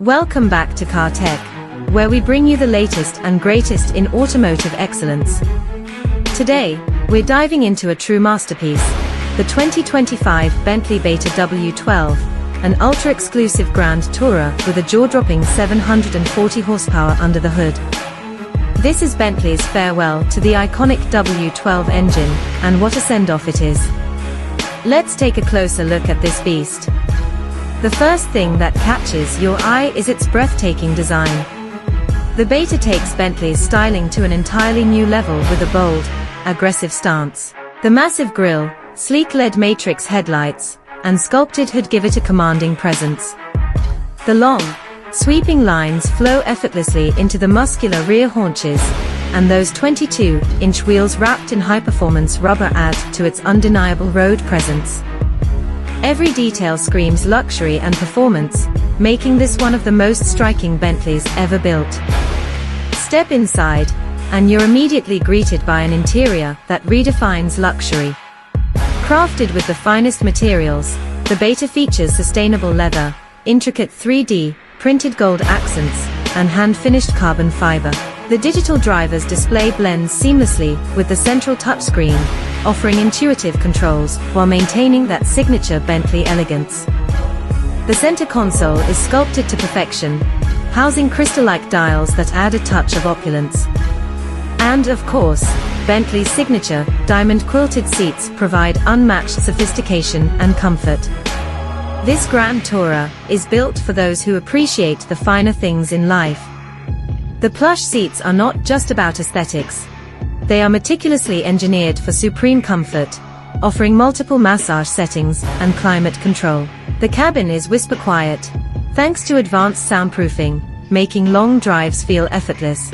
Welcome back to Car Tech, where we bring you the latest and greatest in automotive excellence. Today, we're diving into a true masterpiece, the 2025 Bentley Batur W12, an ultra-exclusive grand tourer with a jaw-dropping 740 horsepower under the hood. This is Bentley's farewell to the iconic W12 engine, and what a send-off it is. Let's take a closer look at this beast. The first thing that catches your eye is its breathtaking design. The Batur takes Bentley's styling to an entirely new level with a bold, aggressive stance. The massive grille, sleek LED matrix headlights, and sculpted hood give it a commanding presence. The long, sweeping lines flow effortlessly into the muscular rear haunches, and those 22-inch wheels wrapped in high-performance rubber add to its undeniable road presence. Every detail screams luxury and performance, making this one of the most striking Bentleys ever built. Step inside, and you're immediately greeted by an interior that redefines luxury. Crafted with the finest materials, the Batur features sustainable leather, intricate 3D printed gold accents, and hand-finished carbon fiber. The digital driver's display blends seamlessly with the central touchscreen, offering intuitive controls while maintaining that signature Bentley elegance. The center console is sculpted to perfection, housing crystal-like dials that add a touch of opulence. And of course, Bentley's signature, diamond-quilted seats provide unmatched sophistication and comfort. This grand tourer is built for those who appreciate the finer things in life. The plush seats are not just about aesthetics. They are meticulously engineered for supreme comfort, offering multiple massage settings and climate control. The cabin is whisper quiet, thanks to advanced soundproofing, making long drives feel effortless.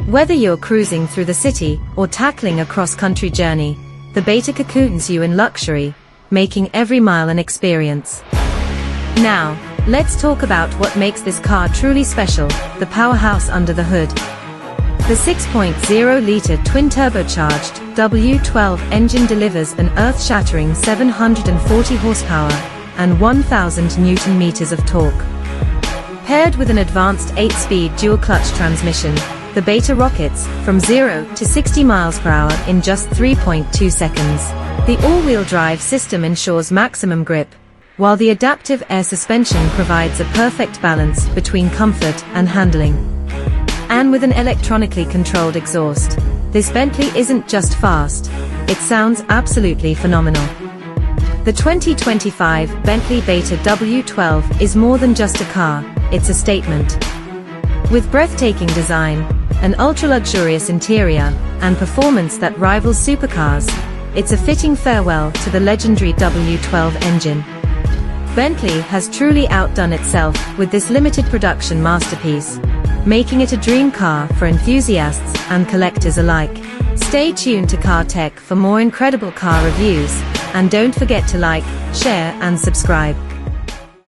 Whether you're cruising through the city or tackling a cross-country journey, the Batur cocoons you in luxury, making every mile an experience. Now, let's talk about what makes this car truly special, the powerhouse under the hood. The 6.0-liter twin-turbocharged W12 engine delivers an earth-shattering 740 horsepower and 1,000 Newton-meters of torque. Paired with an advanced 8-speed dual-clutch transmission, the Batur rockets from 0 to 60 miles per hour in just 3.2 seconds. The all-wheel drive system ensures maximum grip, while the adaptive air suspension provides a perfect balance between comfort and handling. And with an electronically controlled exhaust, this Bentley isn't just fast, it sounds absolutely phenomenal. The 2025 Bentley Batur W12 is more than just a car, it's a statement. With breathtaking design, an ultra-luxurious interior, and performance that rivals supercars, it's a fitting farewell to the legendary W12 engine. Bentley has truly outdone itself with this limited production masterpiece, making it a dream car for enthusiasts and collectors alike. Stay tuned to Car Tech for more incredible car reviews, and don't forget to like, share and subscribe.